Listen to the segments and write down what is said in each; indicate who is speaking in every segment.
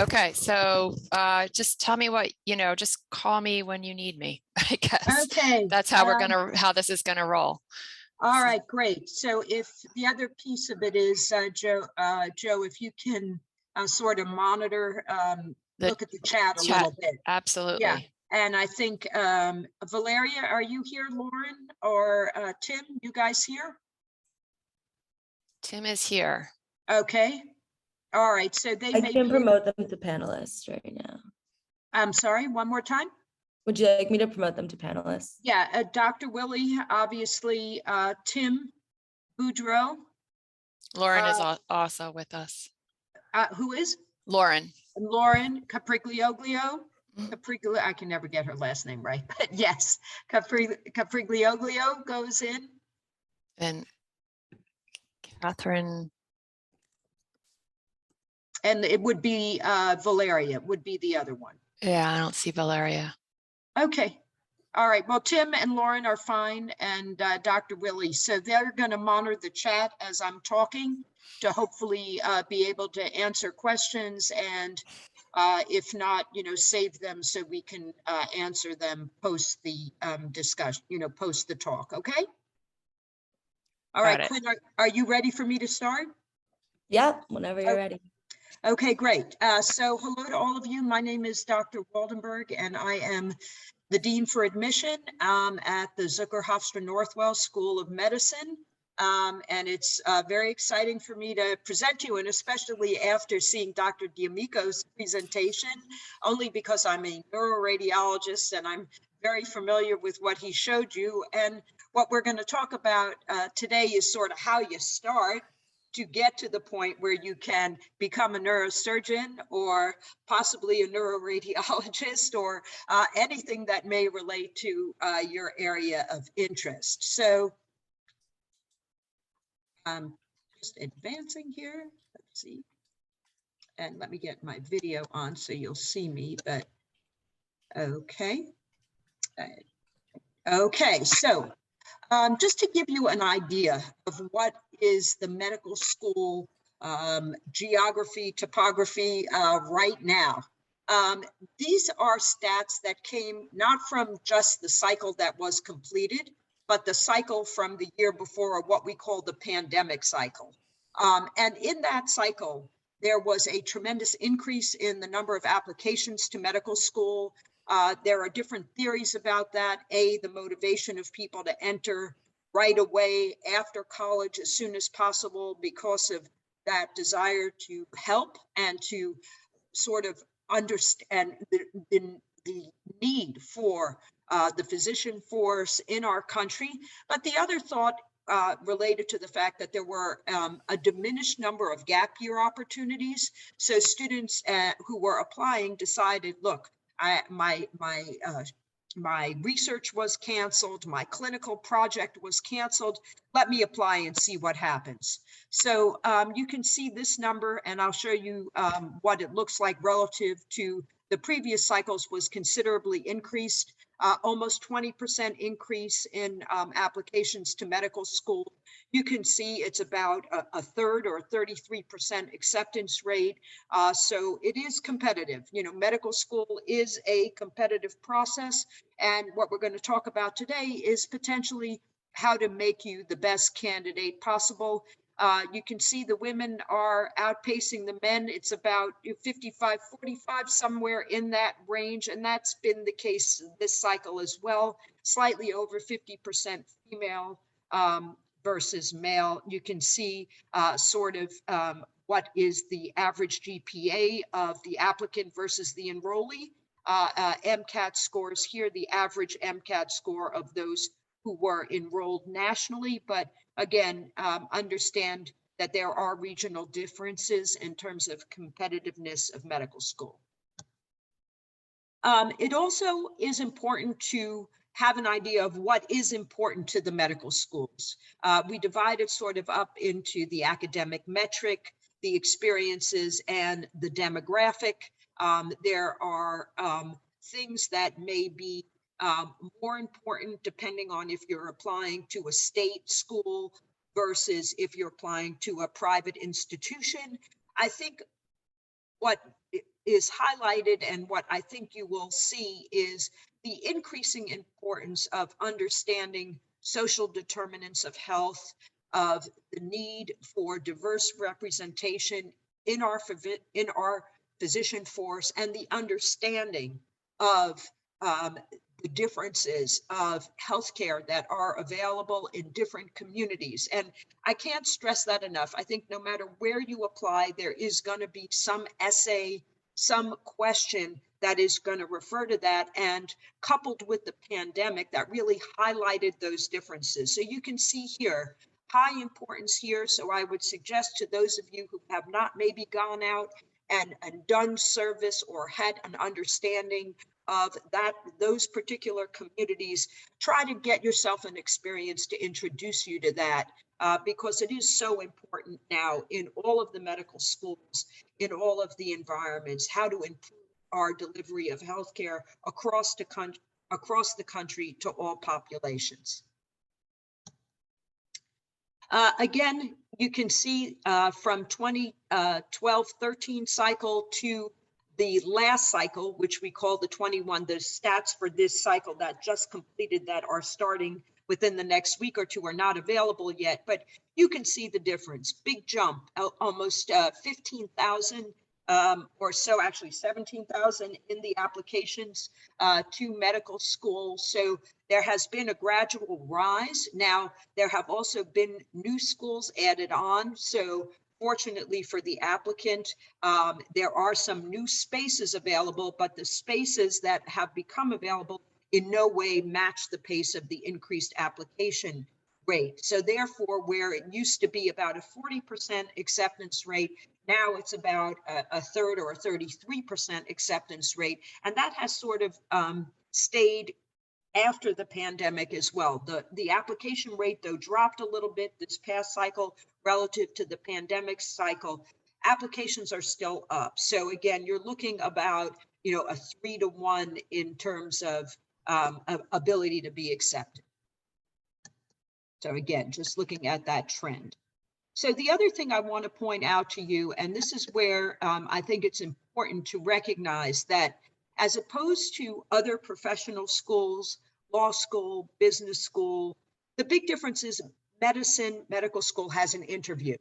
Speaker 1: Okay, so just tell me what, just call me when you need me, I guess.
Speaker 2: Okay.
Speaker 1: That's how how this is gonna roll.
Speaker 2: All right, great. So if the other piece of it is, Joe, if you can sort of monitor, look at the chat a little bit.
Speaker 1: Absolutely.
Speaker 2: Yeah. And I think, Valeria, are you here, Lauren or Tim, you guys here?
Speaker 1: Tim is here.
Speaker 2: Okay. All right. So they
Speaker 3: I can promote them to panelists right now.
Speaker 2: I'm sorry, one more time.
Speaker 3: Would you like me to promote them to panelists?
Speaker 2: Yeah, Dr. Willie, obviously, Tim Boudreau.
Speaker 1: Lauren is also with us.
Speaker 2: Who is?
Speaker 1: Lauren.
Speaker 2: Lauren Capriglioglio. I can never get her last name right, but yes, Capriglioglio goes in.
Speaker 1: And Catherine.
Speaker 2: And it would be Valeria would be the other one.
Speaker 1: Yeah, I don't see Valeria.
Speaker 2: Okay. All right. Well, Tim and Lauren are fine, and Dr. Willie. So they're going to monitor the chat as I'm talking to hopefully be able to answer questions, and if not, save them so we can answer them post the discussion, post the talk. Okay. All right, Quinn, are you ready for me to start?
Speaker 3: Yep, whenever you're ready.
Speaker 2: Okay, great. So hello to all of you. My name is Dr. Waldenberg, and I am the Dean for Admission at the Zucker Hofstra Northwell School of Medicine. And it's very exciting for me to present to you, and especially after seeing Dr. D'Amico's presentation, only because I'm a neuroradiologist and I'm very familiar with what he showed you. And what we're going to talk about today is sort of how you start to get to the point where you can become a neurosurgeon or possibly a neuroradiologist or anything that may relate to your area of interest. So just advancing here, let's see. And let me get my video on so you'll see me, but okay. Okay, so just to give you an idea of what is the medical school geography, topography right now. These are stats that came not from just the cycle that was completed, but the cycle from the year before, or what we call the pandemic cycle. And in that cycle, there was a tremendous increase in the number of applications to medical school. There are different theories about that. The motivation of people to enter right away after college as soon as possible because of that desire to help and to sort of understand the need for the physician force in our country. But the other thought related to the fact that there were a diminished number of gap year opportunities. So students who were applying decided, look, my research was canceled, my clinical project was canceled, let me apply and see what happens. So you can see this number, and I'll show you what it looks like relative to the previous cycles was considerably increased, almost 20% increase in applications to medical school. You can see it's about a third or 33% acceptance rate. So it is competitive. Medical school is a competitive process. And what we're going to talk about today is potentially how to make you the best candidate possible. You can see the women are outpacing the men. It's about 55-45, somewhere in that range. And that's been the case this cycle as well. Slightly over 50% female versus male. You can see sort of what is the average GPA of the applicant versus the enrollee. MCAT scores here, the average MCAT score of those who were enrolled nationally. But again, understand that there are regional differences in terms of competitiveness of medical school. It also is important to have an idea of what is important to the medical schools. We divide it sort of up into the academic metric, the experiences, and the demographic. There are things that may be more important depending on if you're applying to a state school versus if you're applying to a private institution. I think what is highlighted, and what I think you will see, is the increasing importance of understanding social determinants of health, of the need for diverse representation in our physician force, and the understanding of the differences of healthcare that are available in different communities. And I can't stress that enough. I think no matter where you apply, there is going to be some essay, some question that is going to refer to that, and coupled with the pandemic, that really highlighted those differences. So you can see here, high importance here. So I would suggest to those of you who have not maybe gone out and done service or had an understanding of that, those particular communities, try to get yourself an experience to introduce you to that, because it is so important now in all of the medical schools, in all of the environments, how to improve our delivery of healthcare across the country to all populations. Again, you can see from 2012-13 cycle to the last cycle, which we call the 21, the stats for this cycle that just completed that are starting within the next week or two are not available yet, but you can see the difference. Big jump, almost 15,000 or so, actually 17,000 in the applications to medical school. So there has been a gradual rise. Now, there have also been new schools added on. So fortunately for the applicant, there are some new spaces available, but the spaces that have become available in no way match the pace of the increased application rate. So therefore, where it used to be about a 40% acceptance rate, now it's about a third or a 33% acceptance rate. And that has sort of stayed after the pandemic as well. The application rate, though, dropped a little bit this past cycle relative to the pandemic cycle. Applications are still up. So again, you're looking about, you know, a 3-to-1 in terms of ability to be accepted. So again, just looking at that trend. So the other thing I want to point out to you, and this is where I think it's important to recognize that as opposed to other professional schools, law school, business school, the big difference is medical school has an interview.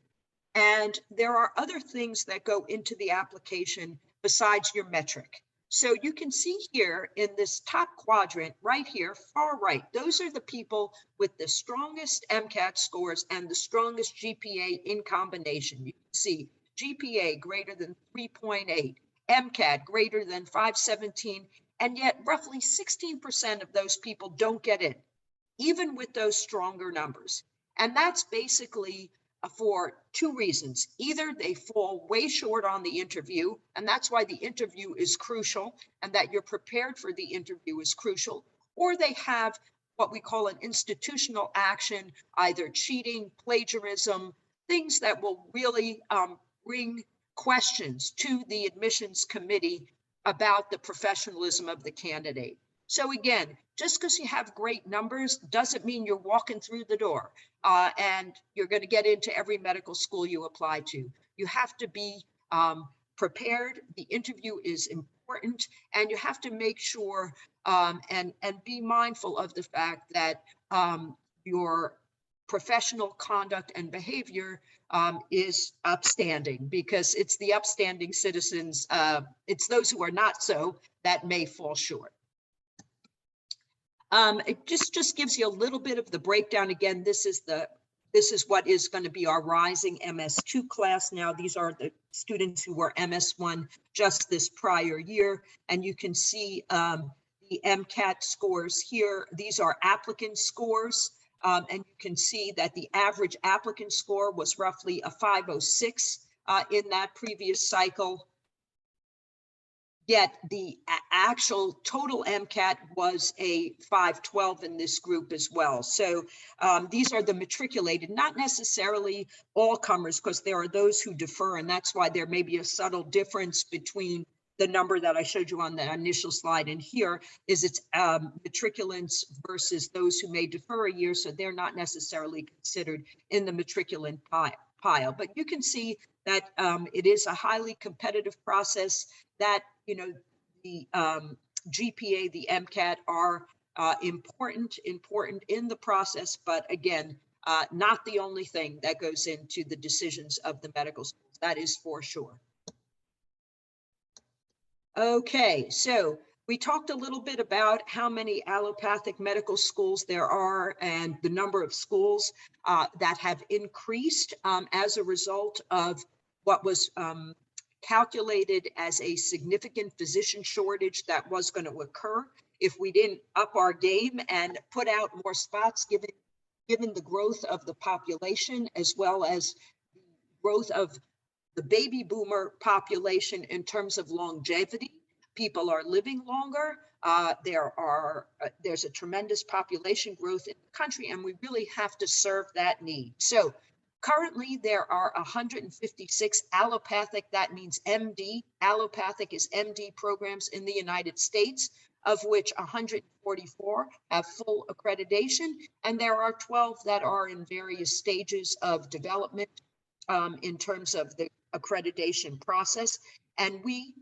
Speaker 2: And there are other things that go into the application besides your metric. So you can see here in this top quadrant right here, far right, those are the people with the strongest MCAT scores and the strongest GPA in combination. You can see GPA greater than 3.8, MCAT greater than 517, and yet roughly 16% of those people don't get in, even with those stronger numbers. And that's basically for two reasons. Either they fall way short on the interview, and that's why the interview is crucial, and that you're prepared for the interview is crucial, or they have what we call an institutional action, either cheating, plagiarism, things that will really bring questions to the admissions committee about the professionalism of the candidate. So again, just because you have great numbers doesn't mean you're walking through the door and you're going to get into every medical school you apply to. You have to be prepared. The interview is important, and you have to make sure and be mindful of the fact that your professional conduct and behavior is upstanding, because it's the upstanding citizens, it's those who are not so that may fall short. It just gives you a little bit of the breakdown. Again, this is what is going to be our rising MS2 class. Now, these are the students who were MS1 just this prior year, and you can see the MCAT scores here. These are applicant scores, and you can see that the average applicant score was roughly a 506 in that previous cycle. Yet the actual total MCAT was a 512 in this group as well. So these are the matriculated, not necessarily all comers, because there are those who defer, and that's why there may be a subtle difference between the number that I showed you on the initial slide and here is it's matriculants versus those who may defer a year, so they're not necessarily considered in the matriculant pile. But you can see that it is a highly competitive process, that, you know, the GPA, the MCAT are important in the process, but again, not the only thing that goes into the decisions of the medical schools. That is for sure. Okay, so we talked a little bit about how many allopathic medical schools there are and the number of schools that have increased as a result of what was calculated as a significant physician shortage that was going to occur if we didn't up our game and put out more spots, given the growth of the population, as well as the growth of the baby boomer population in terms of longevity. People are living longer. There's a tremendous population growth in the country, and we really have to serve that need. So currently there are 156 allopathic, that means MD, allopathic is MD programs in the United States, of which 144 have full accreditation, and there are 12 that are in various stages of development in terms of the accreditation process. And we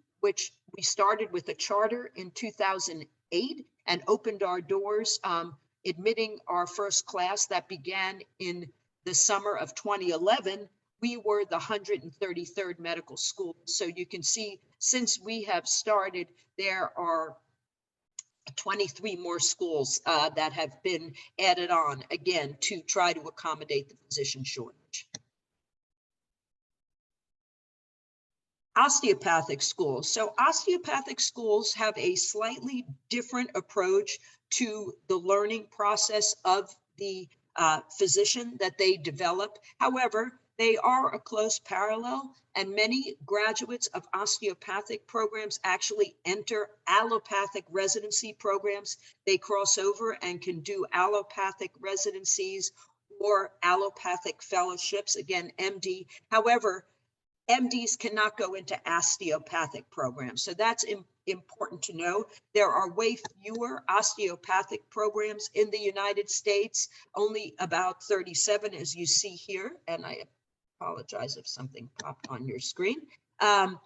Speaker 2: started with a charter in 2008 and opened our doors, admitting our first class that began in the summer of 2011. We were the 133rd medical school. So you can see, since we have started, there are 23 more schools that have been added on, again, to try to accommodate the physician shortage. Osteopathic schools. So osteopathic schools have a slightly different approach to the learning process of the physician that they develop. However, they are a close parallel, and many graduates of osteopathic programs actually enter allopathic residency programs. They cross over and can do allopathic residencies or allopathic fellowships, again, MD. However, MDs cannot go into osteopathic programs. So that's important to know. There are way fewer osteopathic programs in the United States, only about 37, as you see here. And I apologize if something popped on your screen. And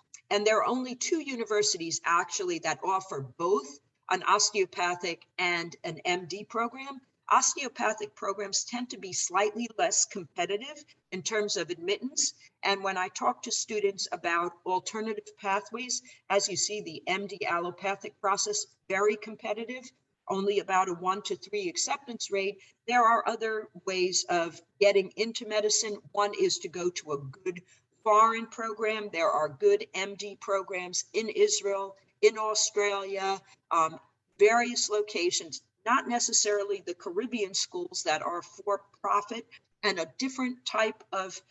Speaker 2: there are only 2 universities actually that offer both an osteopathic and an MD program. Osteopathic programs tend to be slightly less competitive in terms of admittance. And when I talk to students about alternative pathways, as you see, the MD allopathic process, very competitive, only about a 1 to 3 acceptance rate. There are other ways of getting into medicine. One is to go to a good foreign program. There are good MD programs in Israel, in Australia, various locations, not necessarily the Caribbean schools that are for profit and a different type of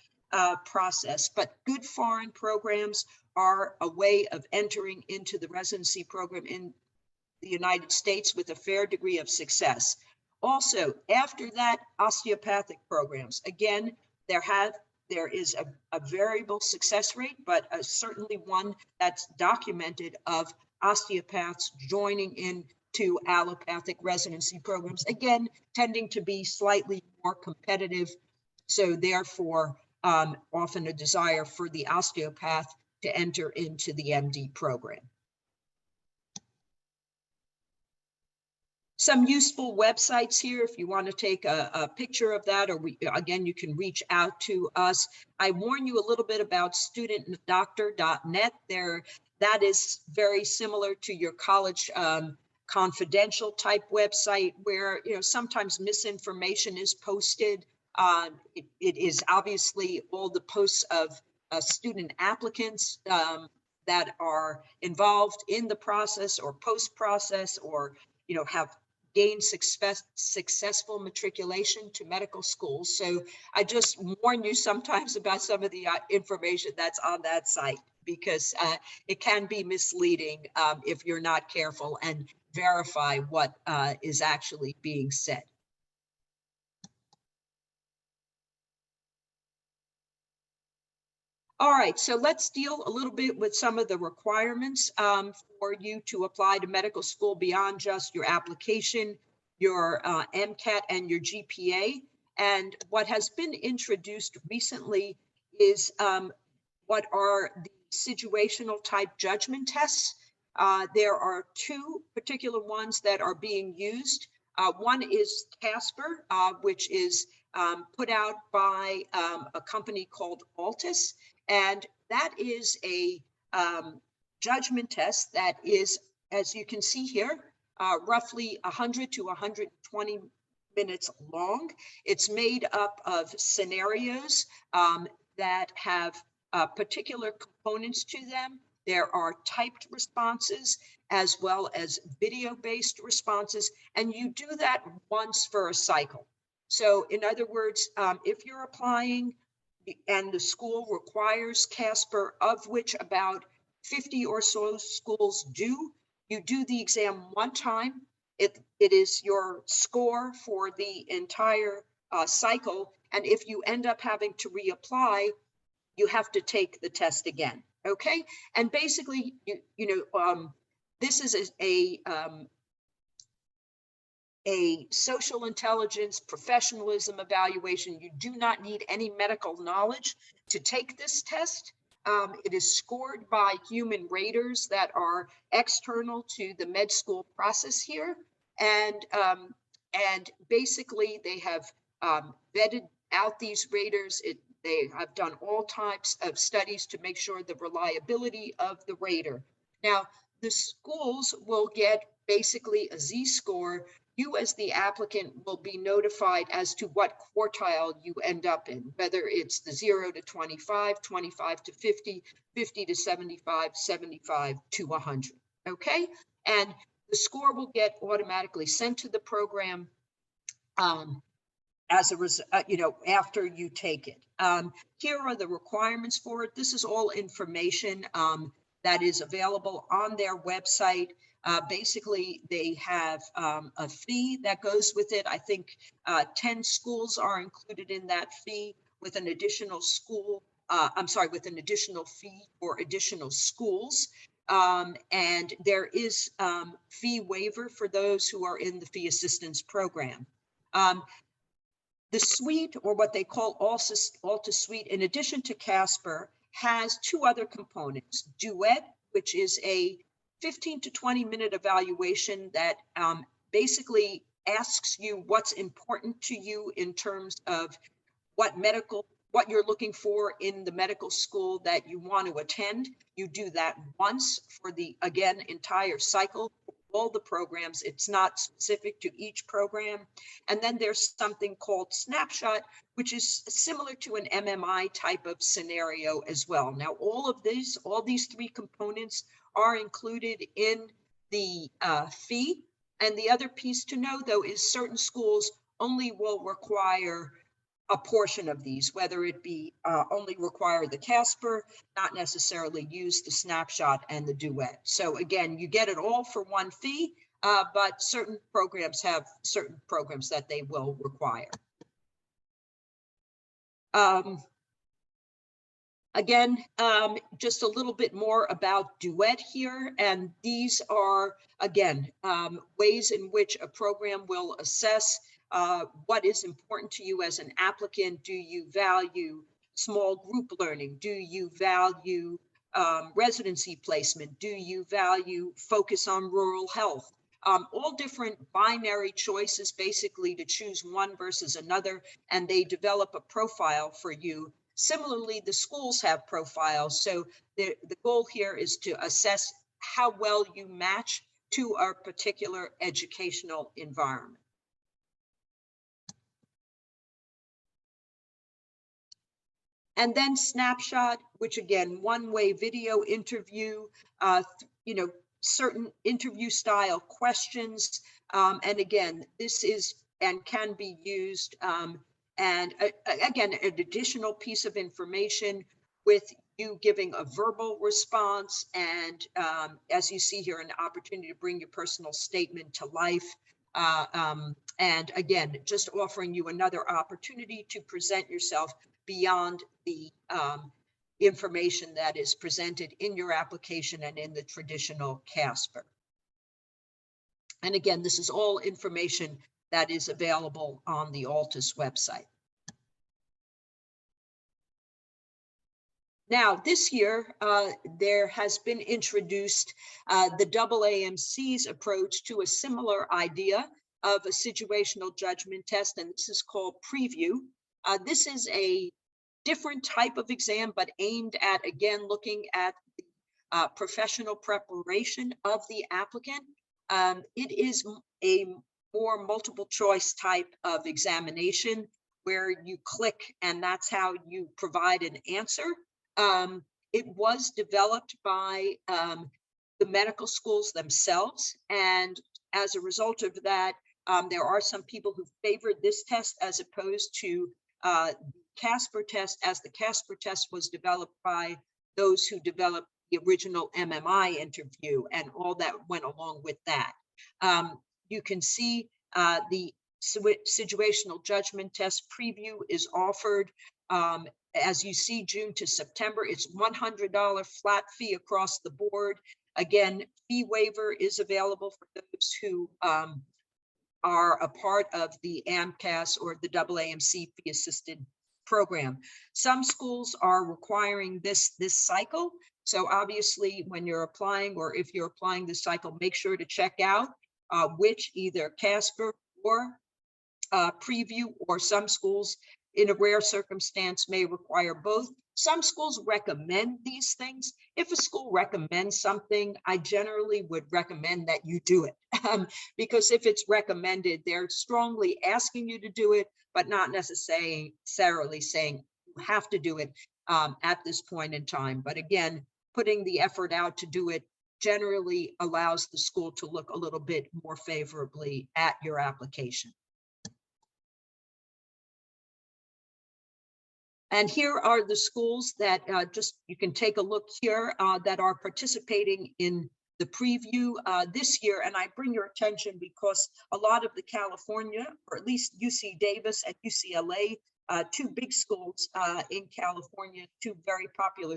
Speaker 2: process, but good foreign programs are a way of entering into the residency program in the United States with a fair degree of success. Also, after that, osteopathic programs, again, there is a variable success rate, but certainly one that's documented of osteopaths joining into allopathic residency programs, again, tending to be slightly more competitive. So therefore, often a desire for the osteopath to enter into the MD program. Some useful websites here if you want to take a picture of that, or again, you can reach out to us. I warn you a little bit about studentdoctor.net. That is very similar to your college confidential type website where, you know, sometimes misinformation is posted. It is obviously all the posts of student applicants that are involved in the process or post-process, or, you know, have gained successful matriculation to medical schools. So I just warn you sometimes about some of the information that's on that site, because it can be misleading if you're not careful and verify what is actually being said. All right, so let's deal a little bit with some of the requirements for you to apply to medical school beyond just your application, your MCAT, and your GPA. And what has been introduced recently is what are the situational type judgment tests. There are two particular ones that are being used. One is Casper, which is put out by a company called Altus, and that is a judgment test that is, as you can see here, roughly 100 to 120 minutes long. It's made up of scenarios that have particular components to them. There are typed responses as well as video-based responses, and you do that once for a cycle. So in other words, if you're applying and the school requires Casper, of which about 50 or so schools do, you do the exam one time. It is your score for the entire cycle. And if you end up having to reapply, you have to take the test again. Okay. And basically, this is a social intelligence professionalism evaluation. You do not need any medical knowledge to take this test. It is scored by human raters that are external to the med school process here. And basically they have vetted out these raters. They have done all types of studies to make sure the reliability of the rater. Now, the schools will get basically a Z-score. You as the applicant will be notified as to what quartile you end up in, whether it's the 0 to 25, 25 to 50, 50 to 75, 75 to 100, okay? And the score will get automatically sent to the program as a result, after you take it. Here are the requirements for it. This is all information that is available on their website. Basically, they have a fee that goes with it. I think 10 schools are included in that fee with an additional with an additional fee for additional schools. And there is fee waiver for those who are in the fee assistance program. The suite, or what they call Altus Suite, in addition to Casper, has two other components. Duet, which is a 15 to 20 minute evaluation that basically asks you what's important to you in terms of what you're looking for in the medical school that you want to attend. You do that once for the, again, entire cycle, all the programs. It's not specific to each program. And then there's something called Snapshot, which is similar to an MMI type of scenario as well. Now, all these three components are included in the fee. And the other piece to know, though, is certain schools only will require a portion of these, whether it be only require the Casper, not necessarily use the Snapshot and the Duet. So again, you get it all for one fee, but certain programs have certain programs that they will require. Again, just a little bit more about Duet here. And these are, again, ways in which a program will assess what is important to you as an applicant. Do you value small group learning? Do you value residency placement? Do you value focus on rural health? All different binary choices basically to choose one versus another, and they develop a profile for you. Similarly, the schools have profiles. So the goal here is to assess how well you match to a particular educational environment. And then Snapshot, which again, one-way video interview, certain interview style questions. And again, this is and can be used. And again, an additional piece of information with you giving a verbal response. And as you see here, an opportunity to bring your personal statement to life. And again, just offering you another opportunity to present yourself beyond the information that is presented in your application and in the traditional Casper. And again, this is all information that is available on the Altus website. Now, this year, there has been introduced the AAMC's approach to a similar idea of a situational judgment test, and this is called Preview. This is a different type of exam, but aimed at, again, looking at the professional preparation of the applicant. It is a more multiple choice type of examination where you click and that's how you provide an answer. It was developed by the medical schools themselves, and as a result of that, there are some people who favored this test as opposed to the Casper test, as the Casper test was developed by those who developed the original MMI interview and all that went along with that. You can see the situational judgment test Preview is offered. As you see, June to September, it's $100 flat fee across the board. Again, fee waiver is available for those who are a part of the AMCAS or the AAMC fee assisted program. Some schools are requiring this cycle. So obviously when you're applying, or if you're applying this cycle, make sure to check out which either Casper or Preview, or some schools in a rare circumstance may require both. Some schools recommend these things. If a school recommends something, I generally would recommend that you do it because if it's recommended, they're strongly asking you to do it, but not necessarily saying you have to do it at this point in time. But again, putting the effort out to do it generally allows the school to look a little bit more favorably at your application. And here are the schools that you can take a look here that are participating in the Preview this year. And I bring your attention because a lot of the California, or at least UC Davis and UCLA, two big schools in California, two very popular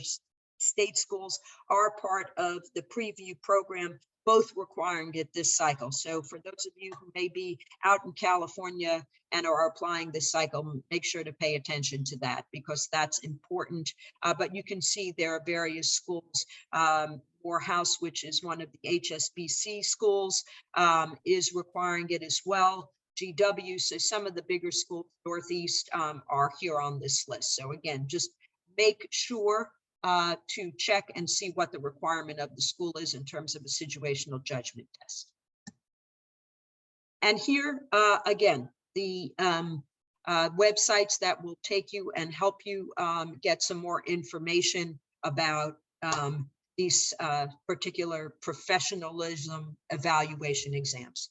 Speaker 2: state schools, are part of the Preview program, both requiring it this cycle. So for those of you who may be out in California and are applying this cycle, make sure to pay attention to that because that's important. But you can see there are various schools. Morehouse, which is one of the HSBC schools, is requiring it as well. GW, so some of the bigger schools Northeast are here on this list. So again, just make sure to check and see what the requirement of the school is in terms of a situational judgment test. And here, again, the websites that will take you and help you get some more information about these particular professionalism evaluation exams.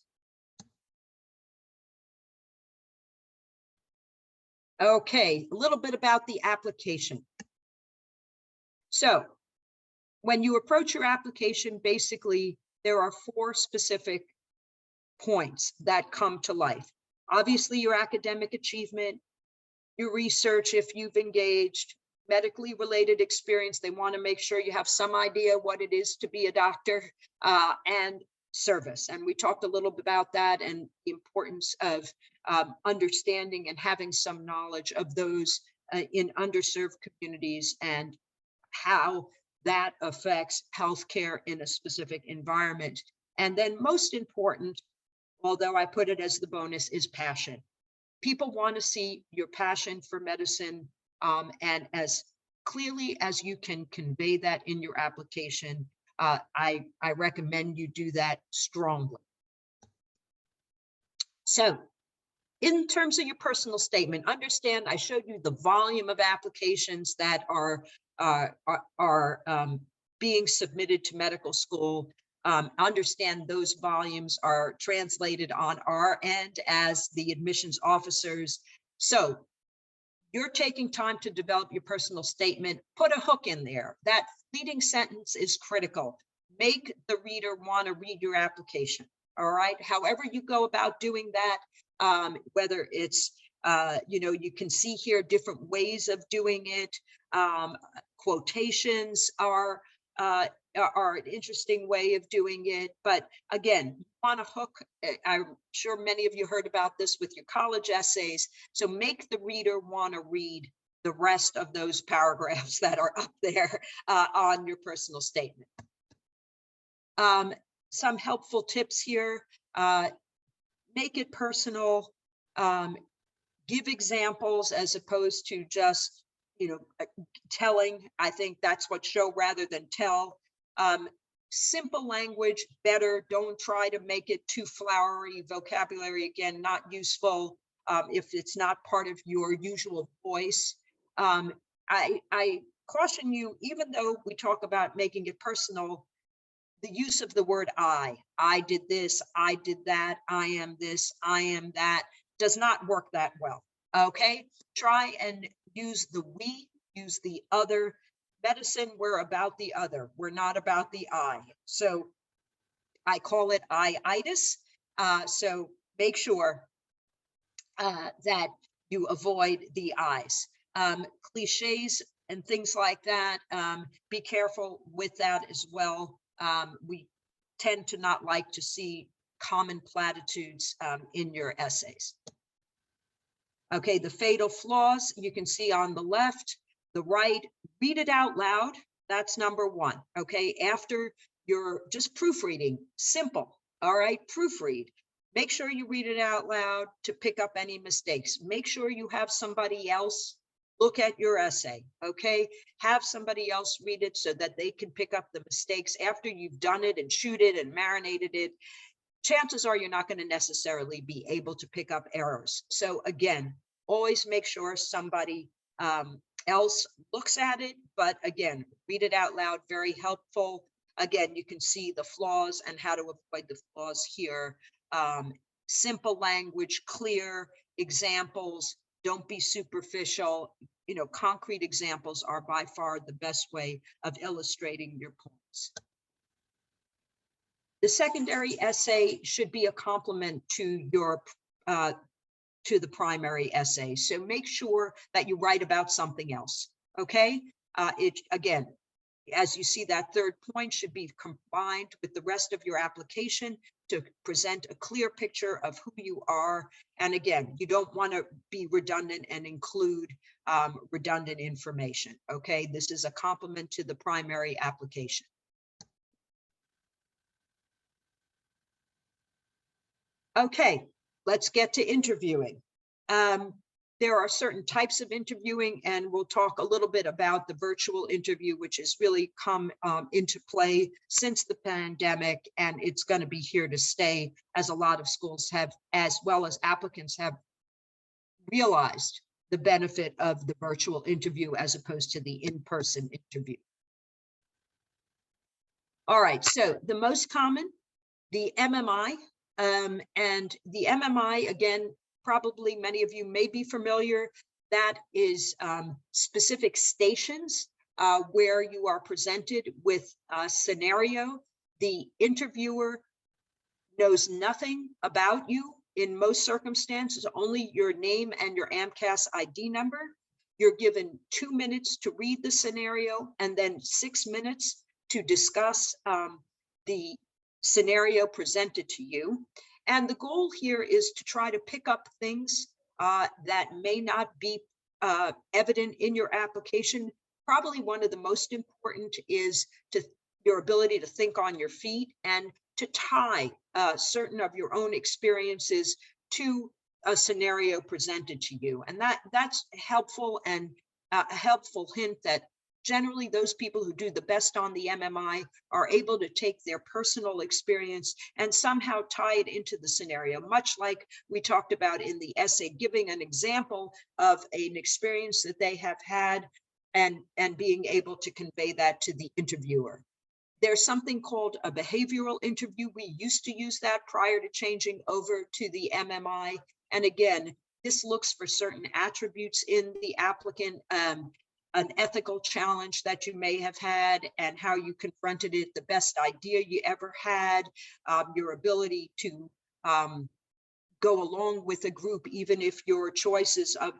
Speaker 2: Okay, a little bit about the application. So when you approach your application, basically, there are 4 specific points that come to life. Obviously, your academic achievement, your research, if you've engaged, medically related experience. They want to make sure you have some idea what it is to be a doctor, and service. And we talked a little bit about that and the importance of understanding and having some knowledge of those in underserved communities and how that affects healthcare in a specific environment. And then most important, although I put it as the bonus, is passion. People want to see your passion for medicine, and as clearly as you can convey that in your application, I recommend you do that strongly. So in terms of your personal statement, understand I showed you the volume of applications that are being submitted to medical school. Understand those volumes are translated on our end as the admissions officers. So you're taking time to develop your personal statement, put a hook in there. That leading sentence is critical. Make the reader want to read your application. All right. However you go about doing that, whether it's, you can see here different ways of doing it. Quotations are an interesting way of doing it. But again, you want to hook. I'm sure many of you heard about this with your college essays. So make the reader want to read the rest of those paragraphs that are up there on your personal statement. Some helpful tips here. Make it personal. Give examples as opposed to just, telling. I think that's what show rather than tell. Simple language, better. Don't try to make it too flowery. Vocabulary, again, not useful if it's not part of your usual voice. I caution you, even though we talk about making it personal, the use of the word I did this, I did that, I am this, I am that, does not work that well. Okay, try and use the we, use the other. Medicine, we're about the other, we're not about the I. So I call it I-itis. So make sure that you avoid the I's. Cliches and things like that, be careful with that as well. We tend to not like to see common platitudes in your essays. Okay, the fatal flaws you can see on the left, the right, read it out loud. That's number one. Okay, after you're just proofreading, simple. All right, proofread. Make sure you read it out loud to pick up any mistakes. Make sure you have somebody else look at your essay. Okay, have somebody else read it so that they can pick up the mistakes after you've done it and shoot it and marinated it. Chances are you're not going to necessarily be able to pick up errors. So again, always make sure somebody else looks at it, but again, read it out loud, very helpful. Again, you can see the flaws and how to avoid the flaws here. Simple language, clear examples, don't be superficial. Concrete examples are by far the best way of illustrating your points. The secondary essay should be a complement to your to the primary essay. So make sure that you write about something else. Okay. Again, as you see, that third point should be combined with the rest of your application to present a clear picture of who you are. And again, you don't want to be redundant and include redundant information. Okay. This is a complement to the primary application. Okay, let's get to interviewing. There are certain types of interviewing, and we'll talk a little bit about the virtual interview, which has really come into play since the pandemic, and it's going to be here to stay, as a lot of schools have, as well as applicants have realized the benefit of the virtual interview as opposed to the in-person interview. All right, so the most common, the MMI. And the MMI, again, probably many of you may be familiar. That is specific stations where you are presented with a scenario. The interviewer knows nothing about you in most circumstances, only your name and your AMCAS ID number. You're given 2 minutes to read the scenario and then 6 minutes to discuss the scenario presented to you. And the goal here is to try to pick up things that may not be evident in your application. Probably one of the most important is your ability to think on your feet and to tie certain of your own experiences to a scenario presented to you. And that's helpful, and a helpful hint that generally those people who do the best on the MMI are able to take their personal experience and somehow tie it into the scenario, much like we talked about in the essay, giving an example of an experience that they have had and being able to convey that to the interviewer. There's something called a behavioral interview. We used to use that prior to changing over to the MMI. And again, this looks for certain attributes in the applicant, an ethical challenge that you may have had and how you confronted it, the best idea you ever had, your ability to go along with a group, even if your choices of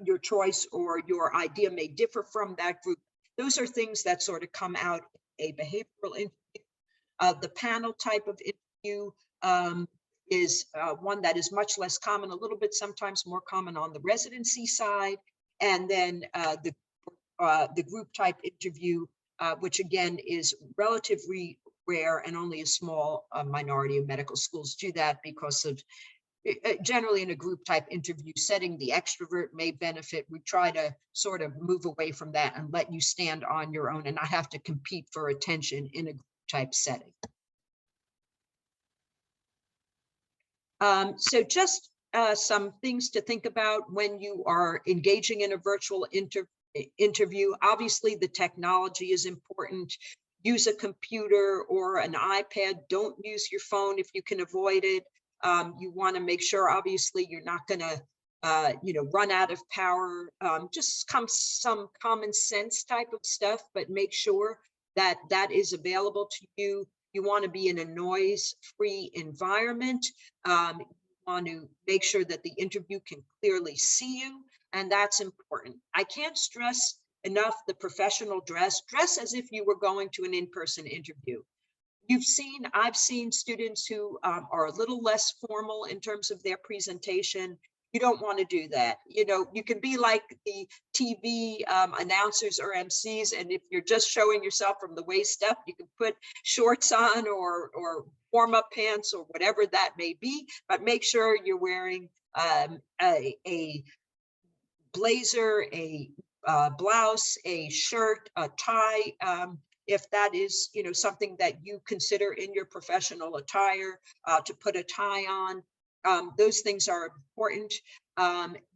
Speaker 2: your choice or your idea may differ from that group. Those are things that sort of come out in a behavioral interview. The panel type of interview is one that is much less common, a little bit sometimes more common on the residency side. And then the group type interview, which again is relatively rare, and only a small minority of medical schools do that because of generally in a group type interview setting, the extrovert may benefit. We try to sort of move away from that and let you stand on your own and not have to compete for attention in a group type setting. So just some things to think about when you are engaging in a virtual interview. Obviously, the technology is important. Use a computer or an iPad. Don't use your phone if you can avoid it. You want to make sure, obviously, you're not going to, run out of power. Just some common sense type of stuff, but make sure that that is available to you. You want to be in a noise-free environment. You want to make sure that the interview can clearly see you, and that's important. I can't stress enough the professional dress. Dress as if you were going to an in-person interview. I've seen students who are a little less formal in terms of their presentation. You don't want to do that. You can be like the TV announcers or MCs, and if you're just showing yourself from the waist up, you can put shorts on or warm-up pants or whatever that may be, but make sure you're wearing a blazer, a blouse, a shirt, a tie, if that is something that you consider in your professional attire, to put a tie on. Those things are important.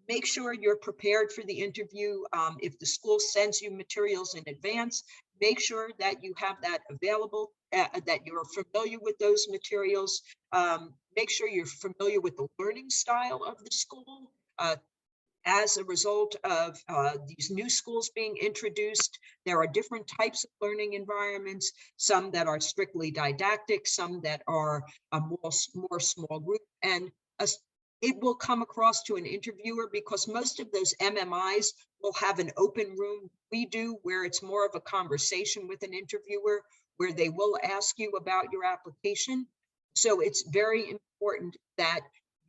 Speaker 2: Make sure you're prepared for the interview. If the school sends you materials in advance, make sure that you have that available, that you're familiar with those materials. Make sure you're familiar with the learning style of the school. As a result of these new schools being introduced, there are different types of learning environments, some that are strictly didactic, some that are a more small group. And it will come across to an interviewer because most of those MMIs will have an open room. We do, where it's more of a conversation with an interviewer, where they will ask you about your application. So it's very important that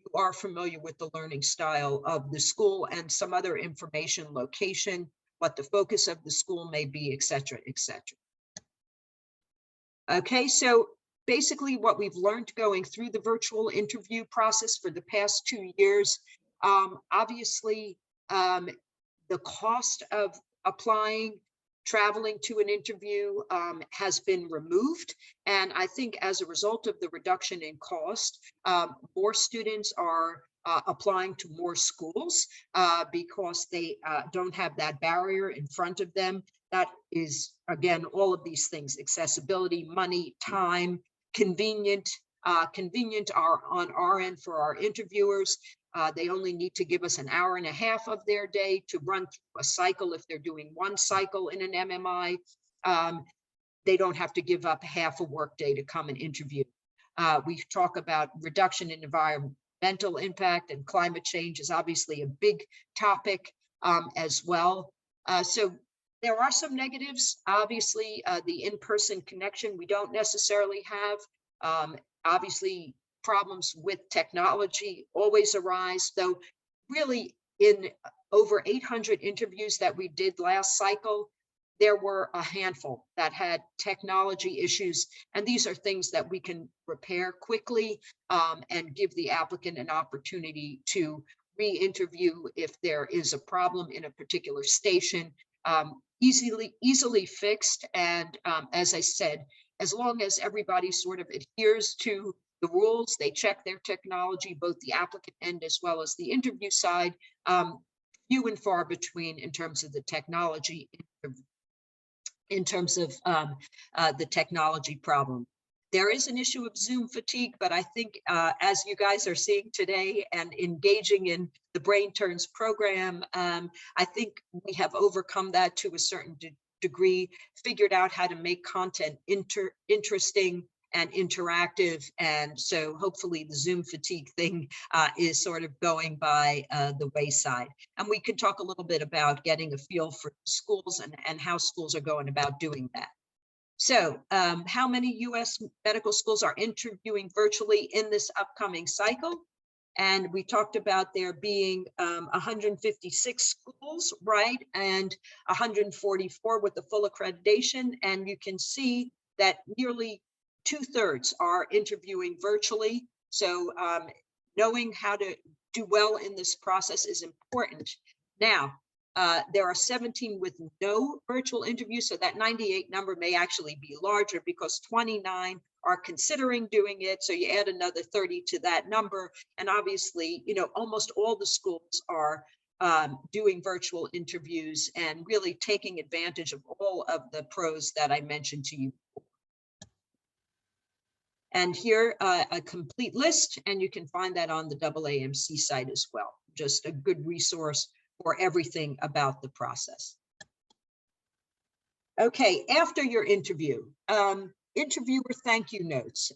Speaker 2: you are familiar with the learning style of the school and some other information, location, what the focus of the school may be, et cetera, et cetera. Okay, so basically what we've learned going through the virtual interview process for the past 2 years, obviously the cost of applying, traveling to an interview has been removed. And I think as a result of the reduction in cost, more students are applying to more schools because they don't have that barrier in front of them. That is, again, all of these things: accessibility, money, time, convenient are on our end for our interviewers. They only need to give us an hour and a half of their day to run through a cycle. If they're doing one cycle in an MMI, they don't have to give up half a workday to come and interview. We talk about reduction in environmental impact, and climate change is obviously a big topic as well. So there are some negatives. Obviously, the in-person connection we don't necessarily have. Obviously, problems with technology always arise, though really in over 800 interviews that we did last cycle, there were a handful that had technology issues, and these are things that we can repair quickly and give the applicant an opportunity to re-interview if there is a problem in a particular station. Easily fixed, and as I said, as long as everybody sort of adheres to the rules, they check their technology, both the applicant end as well as the interview side, few and far between in terms of the technology, in terms of the technology problem. There is an issue of Zoom fatigue, but I think as you guys are seeing today and engaging in the Brain Turns program, I think we have overcome that to a certain degree, figured out how to make content interesting and interactive. And so hopefully the Zoom fatigue thing is sort of going by the wayside. And we could talk a little bit about getting a feel for schools and how schools are going about doing that. So how many US medical schools are interviewing virtually in this upcoming cycle? And we talked about there being 156 schools, right? And 144 with the full accreditation. And you can see that nearly 2/3 are interviewing virtually. So knowing how to do well in this process is important. Now, there are 17 with no virtual interviews, so that 98 number may actually be larger because 29 are considering doing it. So you add another 30 to that number. And obviously, you know, almost all the schools are doing virtual interviews and really taking advantage of all of the pros that I mentioned to you. And here, a complete list, and you can find that on the AAMC site as well. Just a good resource for everything about the process. Okay, after your interview, interviewer thank you notes.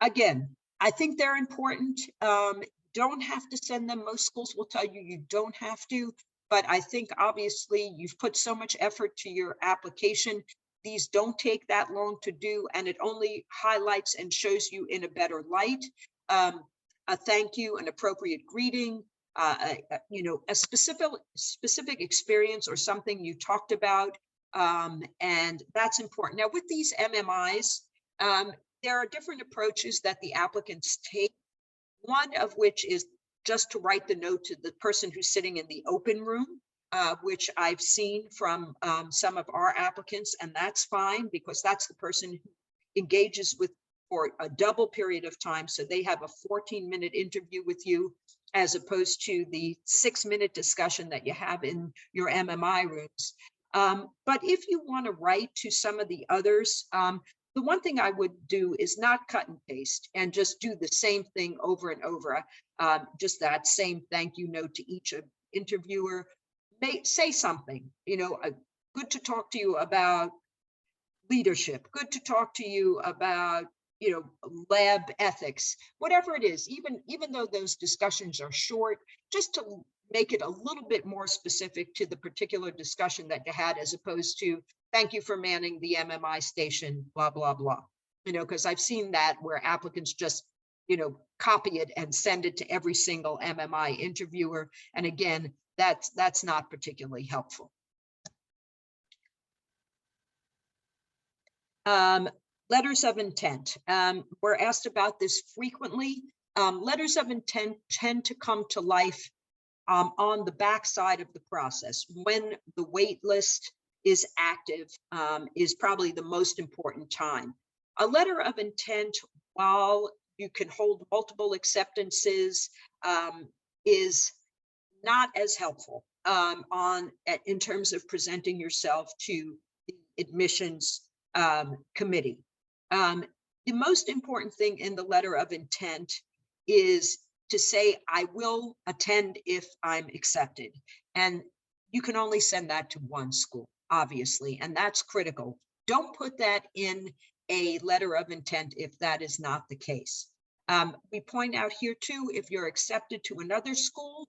Speaker 2: Again, I think they're important. Don't have to send them. Most schools will tell you you don't have to, but I think obviously you've put so much effort to your application. These don't take that long to do, and it only highlights and shows you in a better light. A thank you, an appropriate greeting, you know, a specific experience or something you talked about, and that's important. Now, with these MMIs, there are different approaches that the applicants take. One of which is just to write the note to the person who's sitting in the open room, which I've seen from some of our applicants, and that's fine because that's the person who engages with for a double period of time. So they have a 14-minute interview with you as opposed to the 6-minute discussion that you have in your MMI rooms. But if you want to write to some of the others, the one thing I would do is not cut and paste and just do the same thing over and over. Just that same thank you note to each interviewer. Say something, you know, good to talk to you about leadership, good to talk to you about, you know, lab ethics, whatever it is, even though those discussions are short, just to make it a little bit more specific to the particular discussion that you had, as opposed to thank you for manning the MMI station, blah, blah, blah. You know, because I've seen that where applicants just, you know, copy it and send it to every single MMI interviewer. And again, that's not particularly helpful. Letters of intent. We're asked about this frequently. Letters of intent tend to come to life on the backside of the process. When the wait list is active, is probably the most important time. A letter of intent, while you can hold multiple acceptances, is not as helpful in terms of presenting yourself to the admissions committee. The most important thing in the letter of intent is to say, I will attend if I'm accepted. And you can only send that to one school, obviously, and that's critical. Don't put that in a letter of intent if that is not the case. We point out here too, if you're accepted to another school,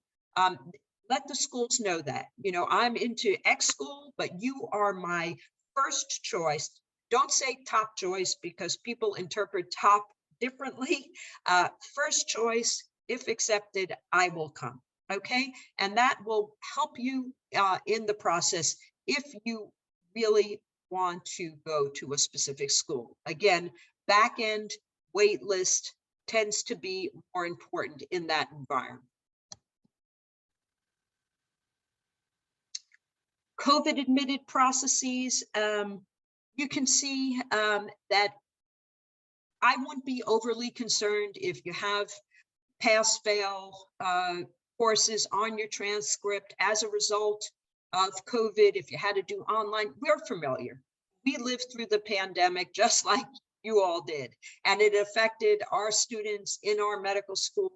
Speaker 2: let the schools know that, you know, I'm into X school, but you are my first choice. Don't say top choice because people interpret top differently. First choice, if accepted, I will come. Okay, and that will help you in the process if you really want to go to a specific school. Again, back end wait list tends to be more important in that environment. COVID admitted processes, you can see that I wouldn't be overly concerned if you have pass-fail courses on your transcript as a result of COVID. If you had to do online, we're familiar. We lived through the pandemic just like you all did, and it affected our students in our medical school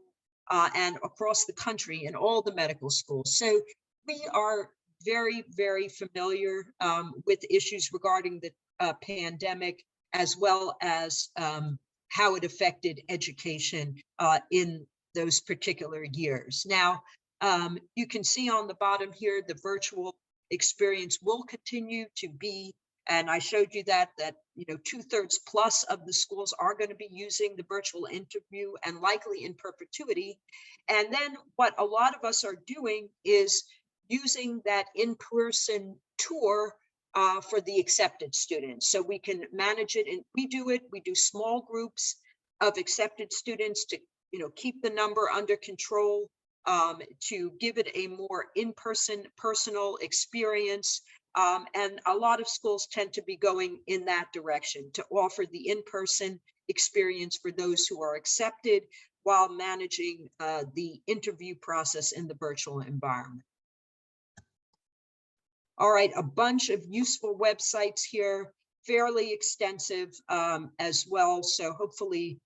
Speaker 2: and across the country in all the medical schools. So we are very, very familiar with issues regarding the pandemic, as well as how it affected education in those particular years. Now, you can see on the bottom here, the virtual experience will continue to be, and I showed you that 2/3 plus of the schools are going to be using the virtual interview and likely in perpetuity. And then what a lot of us are doing is using that in-person tour for the accepted students. So we can manage it, and we do small groups of accepted students to keep the number under control, to give it a more in-person personal experience. And a lot of schools tend to be going in that direction, to offer the in-person experience for those who are accepted while managing the interview process in the virtual environment. All right, a bunch of useful websites here, fairly extensive as well. So hopefully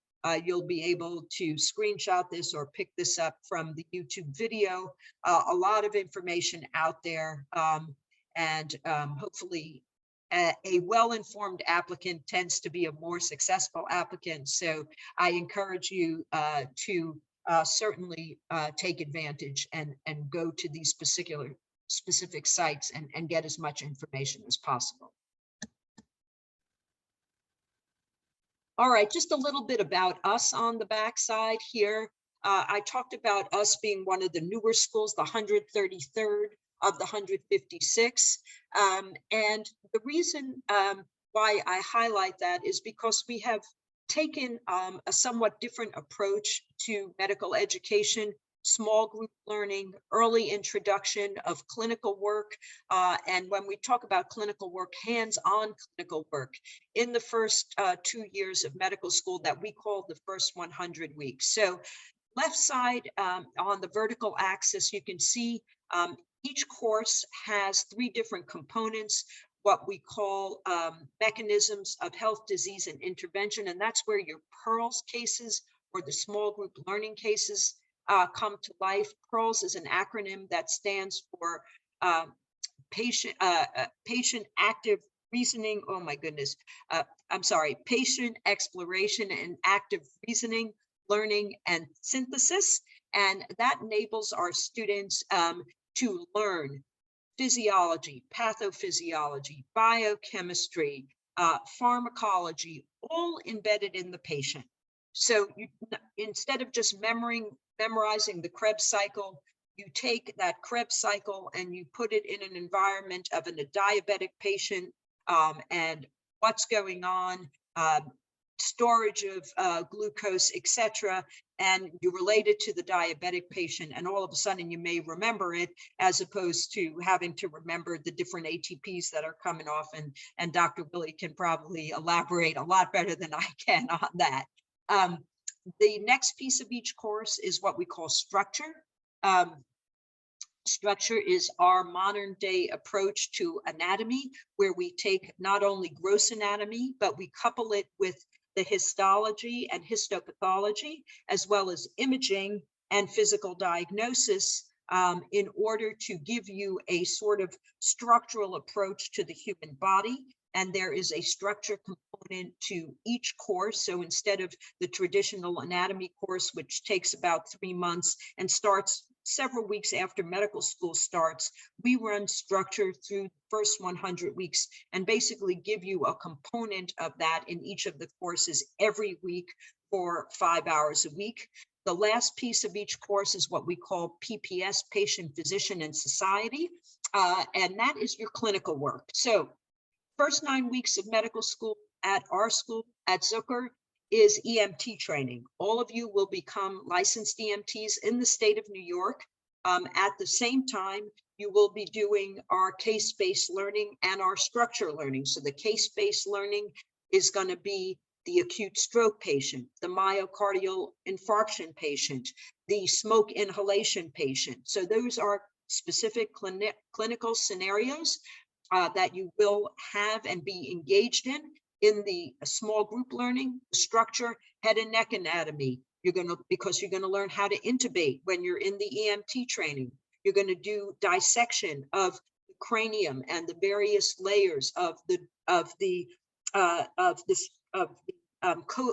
Speaker 2: you'll be able to screenshot this or pick this up from the YouTube video. A lot of information out there. And hopefully a well-informed applicant tends to be a more successful applicant. So I encourage you to certainly take advantage and go to these specific sites and get as much information as possible. All right, just a little bit about us on the backside here. I talked about us being one of the newer schools, the 133rd of the 156. And the reason why I highlight that is because we have taken a somewhat different approach to medical education, small group learning, early introduction of clinical work. And when we talk about clinical work, hands-on clinical work in the first 2 years of medical school that we call the first 100 weeks. So left side on the vertical axis, you can see each course has 3 different components, what we call mechanisms of health, disease, and intervention. And that's where your PEARLS cases or the small group learning cases come to life. PEARLS is an acronym that stands for patient active reasoning. Oh my goodness. I'm sorry, patient exploration and active reasoning, learning, and synthesis. And that enables our students to learn physiology, pathophysiology, biochemistry, pharmacology, all embedded in the patient. So instead of just memorizing the Krebs cycle, you take that Krebs cycle and you put it in an environment of a diabetic patient and what's going on, storage of glucose, etc. And you relate it to the diabetic patient, and all of a sudden you may remember it, as opposed to having to remember the different ATPs that are coming off. And Dr. Willie can probably elaborate a lot better than I can on that. The next piece of each course is what we call structure. Structure is our modern day approach to anatomy, where we take not only gross anatomy, but we couple it with the histology and histopathology, as well as imaging and physical diagnosis, in order to give you a sort of structural approach to the human body. And there is a structure component to each course. So instead of the traditional anatomy course, which takes about 3 months and starts several weeks after medical school starts, we run structure through the first 100 weeks and basically give you a component of that in each of the courses every week for 5 hours a week. The last piece of each course is what we call PPS, Patient, Physician, and Society. And that is your clinical work. So first 9 weeks of medical school at our school at Zucker is EMT training. All of you will become licensed EMTs in the state of New York. At the same time, you will be doing our case-based learning and our structure learning. So the case-based learning is going to be the acute stroke patient, the myocardial infarction patient, the smoke inhalation patient. So those are specific clinical scenarios that you will have and be engaged in the small group learning, structure, head and neck anatomy. Because you're going to learn how to intubate when you're in the EMT training. You're going to do dissection of the cranium and the various layers of the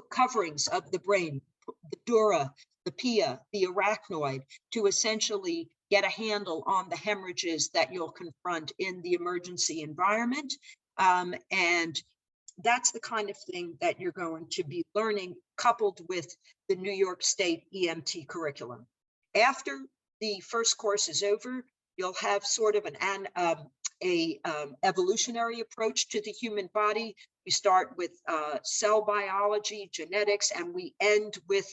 Speaker 2: coverings of the brain, the dura, the pia, the arachnoid, to essentially get a handle on the hemorrhages that you'll confront in the emergency environment. And that's the kind of thing that you're going to be learning, coupled with the New York State EMT curriculum. After the first course is over, you'll have sort of an evolutionary approach to the human body. We start with cell biology, genetics, and we end with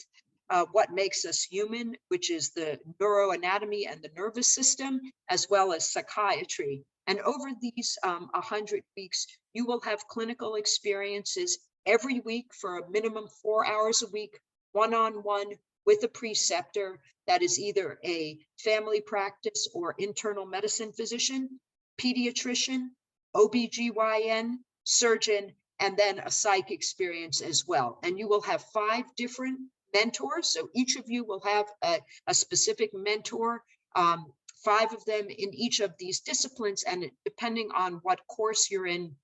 Speaker 2: what makes us human, which is the neuroanatomy and the nervous system, as well as psychiatry. And over these 100 weeks, you will have clinical experiences every week for a minimum 4 hours a week, one-on-one with a preceptor that is either a family practice or internal medicine physician, pediatrician, OBGYN, surgeon, and then a psych experience as well. And you will have 5 different mentors. So each of you will have a specific mentor, 5 of them in each of these disciplines. And depending on what course you're in,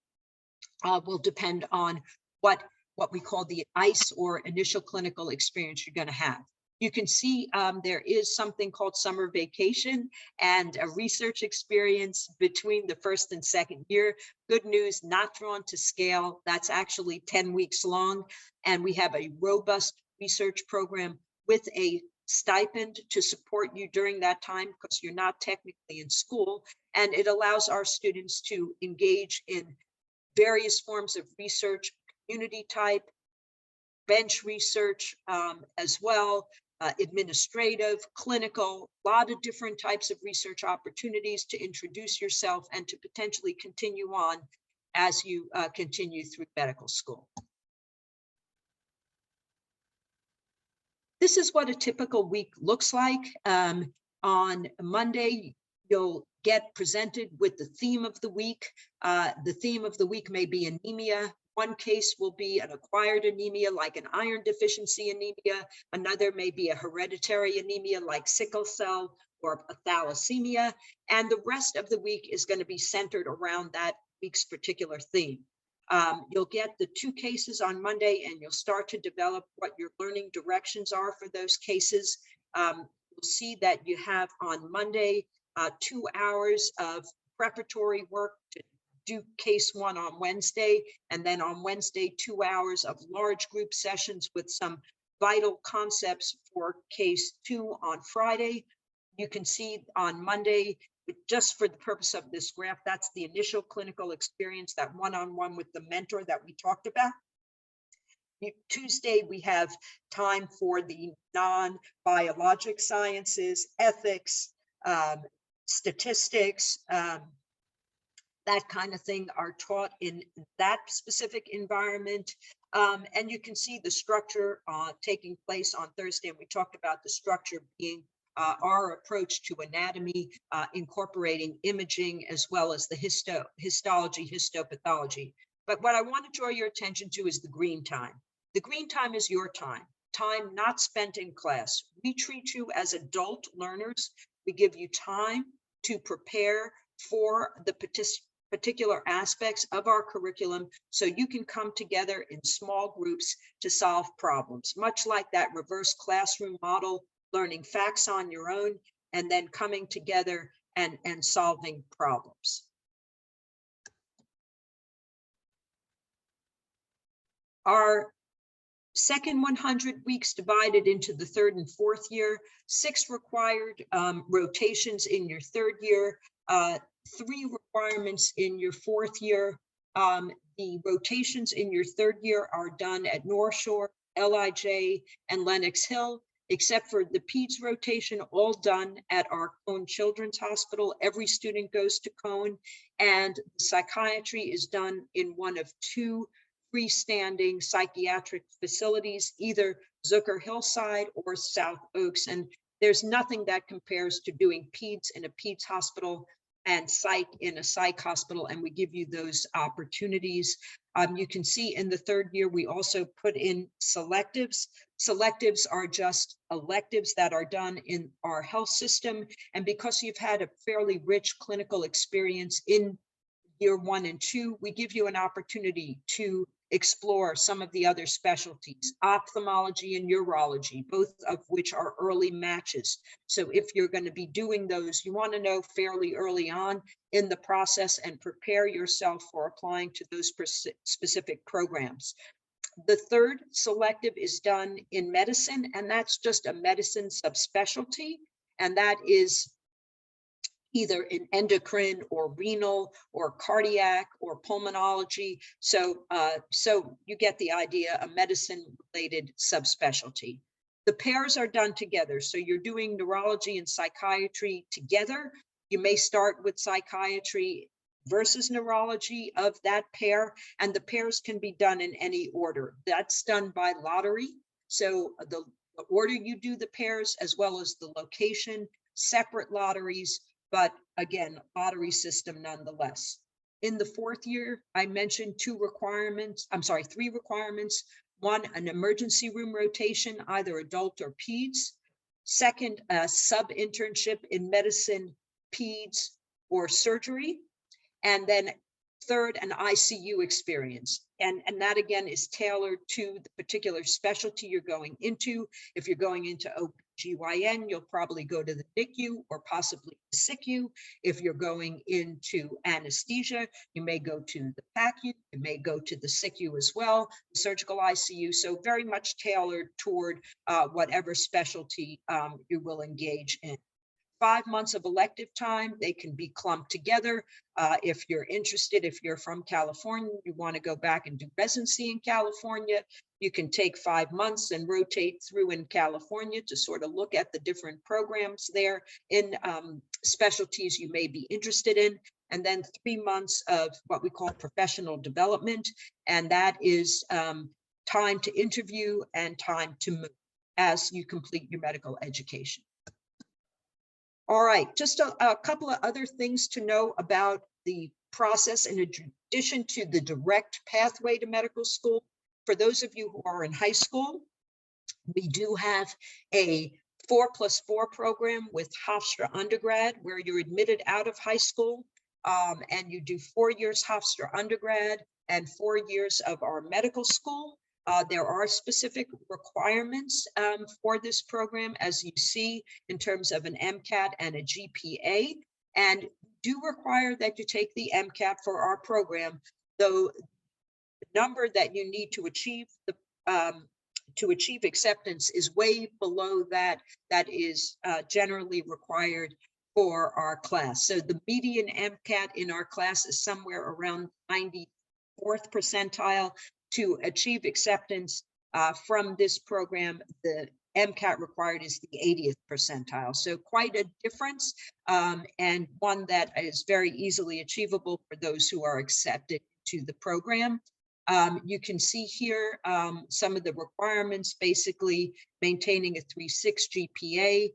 Speaker 2: will depend on what we call the ICE, or initial clinical experience, you're going to have. You can see there is something called summer vacation and a research experience between the first and second year. Good news, not drawn to scale. That's actually 10 weeks long. And we have a robust research program with a stipend to support you during that time, because you're not technically in school. And it allows our students to engage in various forms of research, community type, bench research as well, administrative, clinical, a lot of different types of research opportunities to introduce yourself and to potentially continue on as you continue through medical school. This is what a typical week looks like. On Monday, you'll get presented with the theme of the week. The theme of the week may be anemia. One case will be an acquired anemia, like an iron deficiency anemia. Another may be a hereditary anemia, like sickle cell or a thalassemia. And the rest of the week is going to be centered around that week's particular theme. You'll get the 2 cases on Monday, and you'll start to develop what your learning directions are for those cases. You'll see that you have on Monday 2 hours of preparatory work to do case 1 on Wednesday, and then on Wednesday 2 hours of large group sessions with some vital concepts for case 2 on Friday. You can see on Monday, just for the purpose of this graph, that's the initial clinical experience, that one-on-one with the mentor that we talked about. Tuesday, we have time for the non-biologic sciences, ethics, statistics, that kind of thing are taught in that specific environment. And you can see the structure taking place on Thursday. And we talked about the structure being our approach to anatomy, incorporating imaging, as well as the histology, histopathology. But what I want to draw your attention to is the green time. The green time is your time not spent in class. We treat you as adult learners. We give you time to prepare for the particular aspects of our curriculum, so you can come together in small groups to solve problems, much like that reverse classroom model, learning facts on your own, and then coming together and solving problems. Our second 100 weeks divided into the 3rd and 4th year, 6 required rotations in your 3rd year, 3 requirements in your 4th year. The rotations in your 3rd year are done at North Shore, LIJ, and Lenox Hill, except for the PEDS rotation, all done at our Cone Children's Hospital. Every student goes to Cone, and psychiatry is done in one of 2 freestanding psychiatric facilities, either Zucker Hillside or South Oaks. And there's nothing that compares to doing PEDS in a PEDS hospital and psych in a psych hospital, and we give you those opportunities. You can see in the 3rd year, we also put in selectives. Selectives are just electives that are done in our health system. And because you've had a fairly rich clinical experience in year 1 and 2, we give you an opportunity to explore some of the other specialties, ophthalmology and urology, both of which are early matches. So if you're going to be doing those, you want to know fairly early on in the process and prepare yourself for applying to those specific programs. The third selective is done in medicine, and that's just a medicine subspecialty, and that is either in endocrine or renal or cardiac or pulmonology. So you get the idea, a medicine related subspecialty. The pairs are done together. So you're doing neurology and psychiatry together. You may start with psychiatry versus neurology of that pair, and the pairs can be done in any order. That's done by lottery. So the order you do the pairs, as well as the location, separate lotteries, but again, lottery system nonetheless. In the fourth year, I mentioned three requirements. One, an emergency room rotation, either adult or peds. Second, a sub-internship in medicine, peds, or surgery. And then third, an ICU experience. And that again is tailored to the particular specialty you're going into. If you're going into OBGYN, you'll probably go to the NICU or possibly the SICU. If you're going into anesthesia, you may go to the PACU, you may go to the SICU as well, the surgical ICU. So very much tailored toward whatever specialty you will engage in. 5 months of elective time, they can be clumped together. If you're interested, if you're from California, you want to go back and do residency in California, you can take 5 months and rotate through in California to sort of look at the different programs there in specialties you may be interested in. And then 3 months of what we call professional development. And that is time to interview and time to move as you complete your medical education. All right, just a couple of other things to know about the process in addition to the direct pathway to medical school. For those of you who are in high school, we do have a 4+4 program with Hofstra undergrad where you're admitted out of high school and you do 4 years Hofstra undergrad and 4 years of our medical school. There are specific requirements for this program, as you see, in terms of an MCAT and a GPA, and do require that you take the MCAT for our program, though the number that you need to achieve acceptance is way below that is generally required for our class. So the median MCAT in our class is somewhere around 94th percentile. To achieve acceptance from this program, the MCAT required is the 80th percentile. So quite a difference, and one that is very easily achievable for those who are accepted to the program. You can see here some of the requirements, basically maintaining a 3.6 GPA,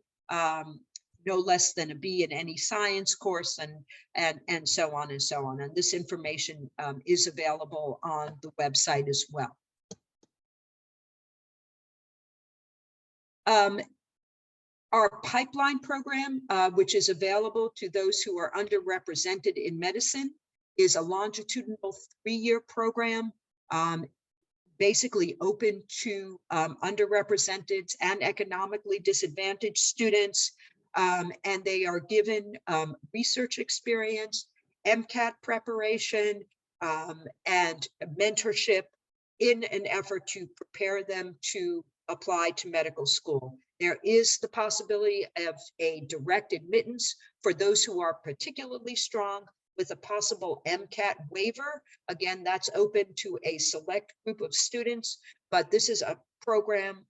Speaker 2: no less than a B in any science course, and so on and so on. And this information is available on the website as well. Our pipeline program, which is available to those who are underrepresented in medicine, is a longitudinal 3-year program, basically open to underrepresented and economically disadvantaged students. And they are given research experience, MCAT preparation, and mentorship in an effort to prepare them to apply to medical school. There is the possibility of a direct admittance for those who are particularly strong with a possible MCAT waiver. Again, that's open to a select group of students, but this is a program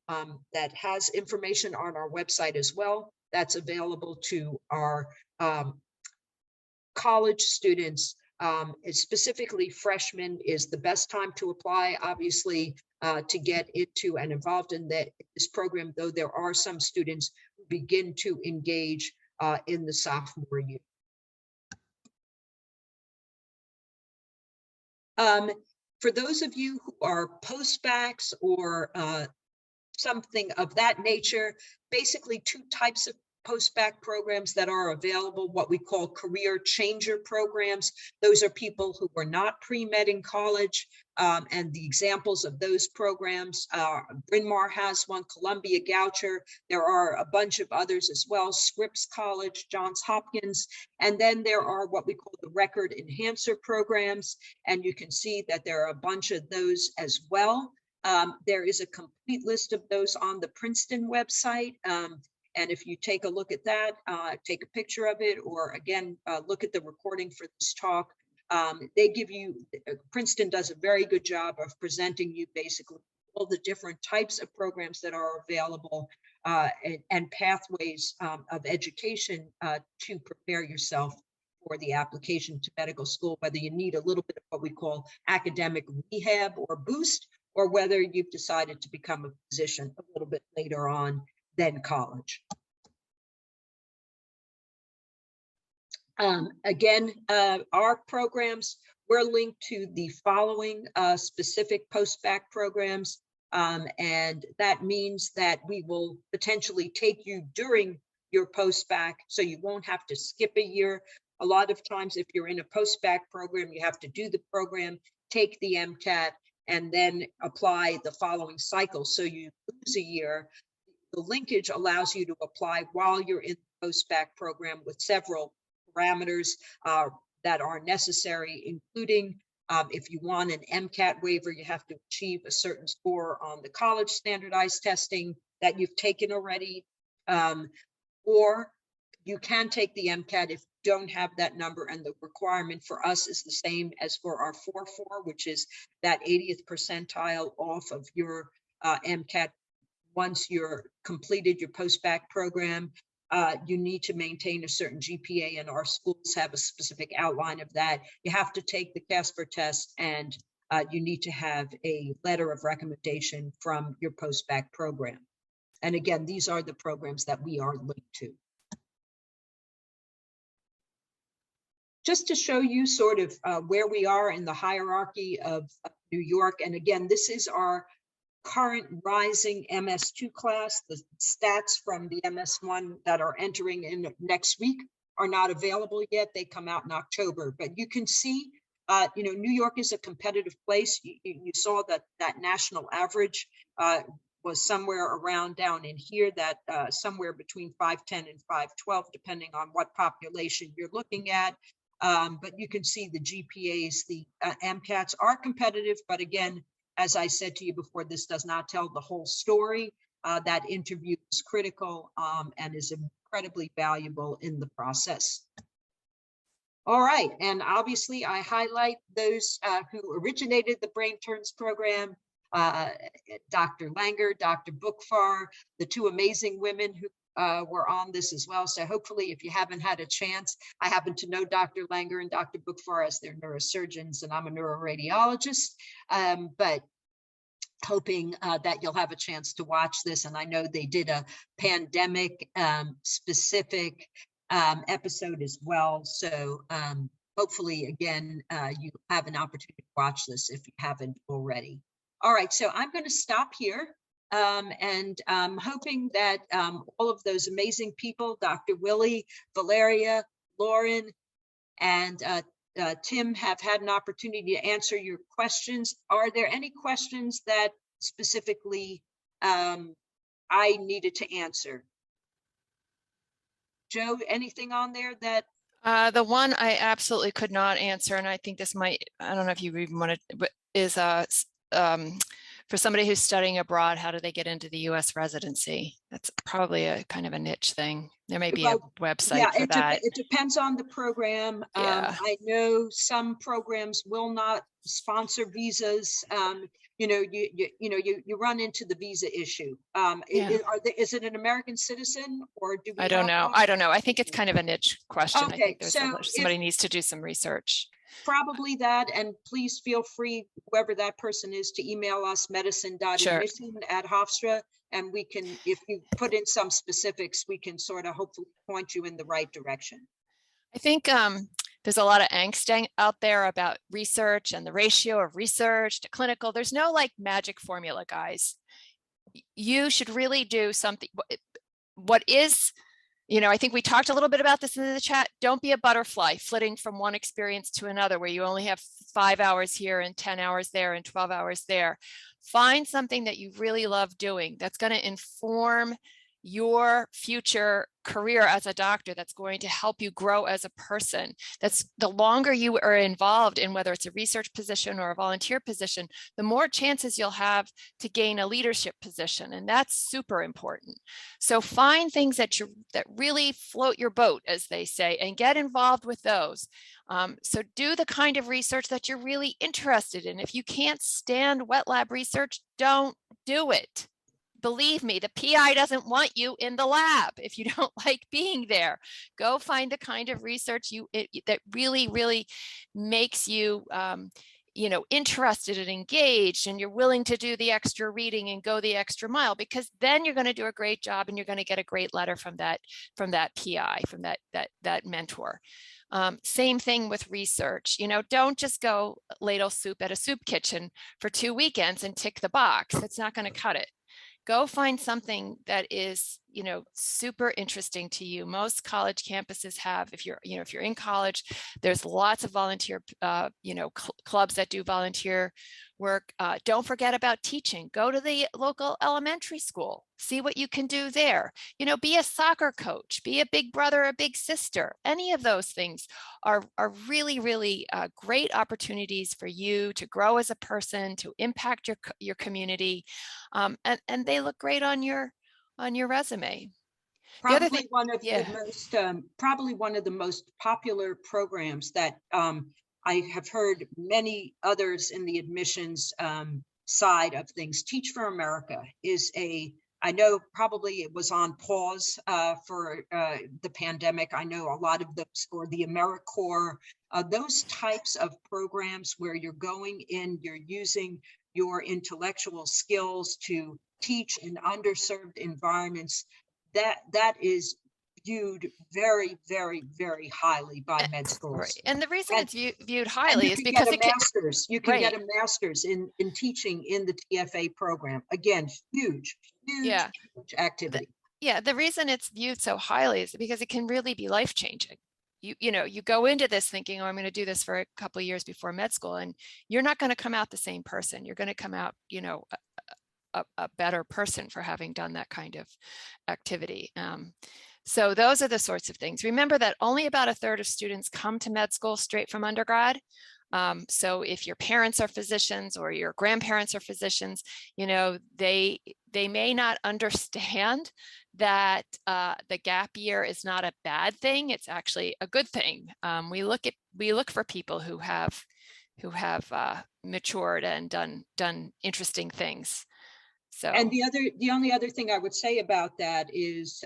Speaker 2: that has information on our website as well. That's available to our college students. Specifically, freshmen is the best time to apply, obviously, to get into and involved in this program, though there are some students who begin to engage in the sophomore year. For those of you who are post-bacs or something of that nature, basically 2 types of post-bac programs that are available, what we call career changer programs. Those are people who were not pre-med in college. And the examples of those programs, Bryn Mawr has one, Columbia Goucher. There are a bunch of others as well, Scripps College, Johns Hopkins. And then there are what we call the record enhancer programs. And you can see that there are a bunch of those as well. There is a complete list of those on the Princeton website. And if you take a look at that, take a picture of it, or again, look at the recording for this talk, they give you, Princeton does a very good job of presenting you basically all the different types of programs that are available and pathways of education to prepare yourself for the application to medical school, whether you need a little bit of what we call academic rehab or boost, or whether you've decided to become a physician a little bit later on than college. Again, our programs, we're linked to the following specific post-bac programs. And that means that we will potentially take you during your post-bac, so you won't have to skip a year. A lot of times, if you're in a post-bac program, you have to do the program, take the MCAT, and then apply the following cycle. So you lose a year. The linkage allows you to apply while you're in the post-bac program with several parameters that are necessary, including if you want an MCAT waiver, you have to achieve a certain score on the college standardized testing that you've taken already, or you can take the MCAT if you don't have that number, and the requirement for us is the same as for our 4.4, which is that 80th percentile off of your MCAT. Once you're completed your post-bac program, you need to maintain a certain GPA, and our schools have a specific outline of that. You have to take the CASPER test, and you need to have a letter of recommendation from your post-bac program. And again, these are the programs that we are linked to. Just to show you sort of where we are in the hierarchy of New York. And again, this is our current rising MS2 class. The stats from the MS1 that are entering in next week are not available yet. They come out in October, but you can see, New York is a competitive place. You saw that national average was somewhere around down in here, that somewhere between 510 and 512, depending on what population you're looking at. But you can see the GPAs, the MCATs are competitive, but again, as I said to you before, this does not tell the whole story. That interview is critical and is incredibly valuable in the process. All right, and obviously I highlight those who originated the Brain Turns program, Dr. Langer, Dr. Bookfar, the two amazing women who were on this as well. So hopefully, if you haven't had a chance, I happen to know Dr. Langer and Dr. Bookfar as their neurosurgeons, and I'm a neuroradiologist, but hoping that you'll have a chance to watch this. And I know they did a pandemic specific episode as well. So hopefully, again, you have an opportunity to watch this if you haven't already. All right, so I'm going to stop here. And I'm hoping that all of those amazing people, Dr. Willie, Valeria, Lauren, and Tim, have had an opportunity to answer your questions. Are there any questions that specifically I needed to answer? Joe, anything on there that?
Speaker 1: The one I absolutely could not answer, and I think this might, I don't know if you even want to, but is for somebody who's studying abroad, how do they get into the U.S. residency? That's probably a kind of a niche thing. There may be a website for that.
Speaker 2: It depends on the program.
Speaker 1: Yeah.
Speaker 2: I know some programs will not sponsor visas. You run into the visa issue. Is it an American citizen, or do we?
Speaker 1: I don't know. I don't know. I think it's kind of a niche question.
Speaker 2: Okay,
Speaker 1: I think there's
Speaker 2: so
Speaker 1: somebody needs to do some research.
Speaker 2: Probably that, and please feel free, whoever that person is, to email us medicine.admission@Hofstra, and we can, if you put in some specifics, we can sort of hopefully point you in the right direction.
Speaker 1: I think there's a lot of angst out there about research and the ratio of research to clinical. There's no like magic formula, guys. You should really do something. What is You know, I think we talked a little bit about this in the chat. Don't be a butterfly flitting from one experience to another where you only have 5 hours here and 10 hours there and 12 hours there. Find something that you really love doing that's going to inform your future career as a doctor, that's going to help you grow as a person. That's the longer you are involved in, whether it's a research position or a volunteer position, the more chances you'll have to gain a leadership position. And that's super important. So find things that really float your boat, as they say, and get involved with those. So do the kind of research that you're really interested in. If you can't stand wet lab research, don't do it. Believe me, the PI doesn't want you in the lab if you don't like being there. Go find the kind of research that really, really makes you, you know, interested and engaged, and you're willing to do the extra reading and go the extra mile, because then you're going to do a great job and you're going to get a great letter from that PI, from that mentor. Same thing with research. You know, don't just go ladle soup at a soup kitchen for 2 weekends and tick the box. That's not going to cut it. Go find something that is, you know, super interesting to you. Most college campuses have, if you're in college, there's lots of volunteer, you know, clubs that do volunteer work. Don't forget about teaching. Go to the local elementary school. See what you can do there. You know, be a soccer coach, be a big brother, a big sister. Any of those things are really, really great opportunities for you to grow as a person, to impact your community, and they look great on your resume.
Speaker 2: Probably one of the most, probably one of the most popular programs that I have heard many others in the admissions side of things. Teach for America is I know probably it was on pause for the pandemic. I know a lot of those, or the AmeriCorps, those types of programs where you're going in, you're using your intellectual skills to teach in underserved environments. That is viewed very, very, very highly by med schools.
Speaker 1: Right. And the reason it's viewed highly is because
Speaker 2: you can get a master's in teaching in the TFA program. Again, huge activity.
Speaker 1: The reason it's viewed so highly is because it can really be life-changing. You know, you go into this thinking, oh, I'm going to do this for a couple of years before med school, and you're not going to come out the same person. You're going to come out, you know, a better person for having done that kind of activity. So those are the sorts of things. Remember that only about 1/3 of students come to med school straight from undergrad. So if your parents are physicians or your grandparents are physicians, you know, they may not understand that the gap year is not a bad thing. It's actually a good thing. We look for people who have matured and done interesting things. So,
Speaker 2: and the only other thing I would say about that is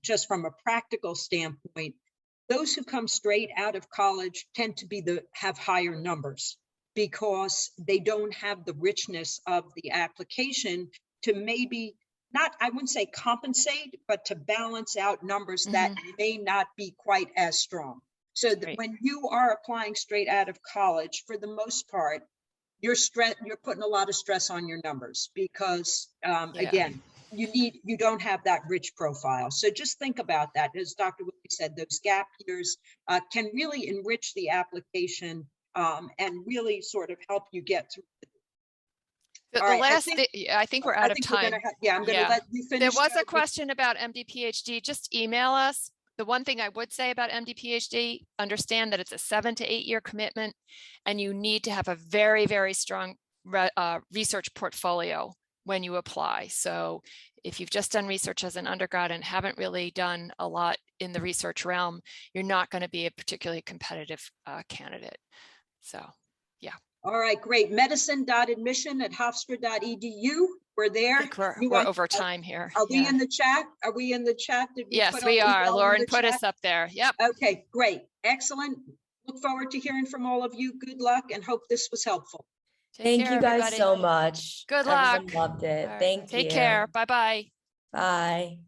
Speaker 2: just from a practical standpoint, those who come straight out of college tend to have higher numbers because they don't have the richness of the application to maybe not, I wouldn't say compensate, but to balance out numbers that may not be quite as strong. So that when you are applying straight out of college, for the most part, you're putting a lot of stress on your numbers because again, you don't have that rich profile. So just think about that. As Dr. Willie said, those gap years can really enrich the application and really sort of help you get through.
Speaker 1: I think we're out of time.
Speaker 2: I'm going to let you finish.
Speaker 1: There was a question about MD PhD. Just email us. The one thing I would say about MD PhD, understand that it's a 7 to 8 year commitment, and you need to have a very, very strong research portfolio when you apply. So if you've just done research as an undergrad and haven't really done a lot in the research realm, you're not going to be a particularly competitive candidate. So, yeah.
Speaker 2: All right, great. medicine.admission@hofstra.edu. We're there.
Speaker 1: We're over time here.
Speaker 2: Are we in the chat? Are we in the chat?
Speaker 1: Yes, we are. Lauren put us up there. Yep.
Speaker 2: Okay, great. Excellent. Look forward to hearing from all of you. Good luck and hope this was helpful.
Speaker 3: Thank you guys so much.
Speaker 1: Good luck.
Speaker 3: Everyone loved it. Thank you.
Speaker 1: Take care. Bye-bye.
Speaker 3: Bye.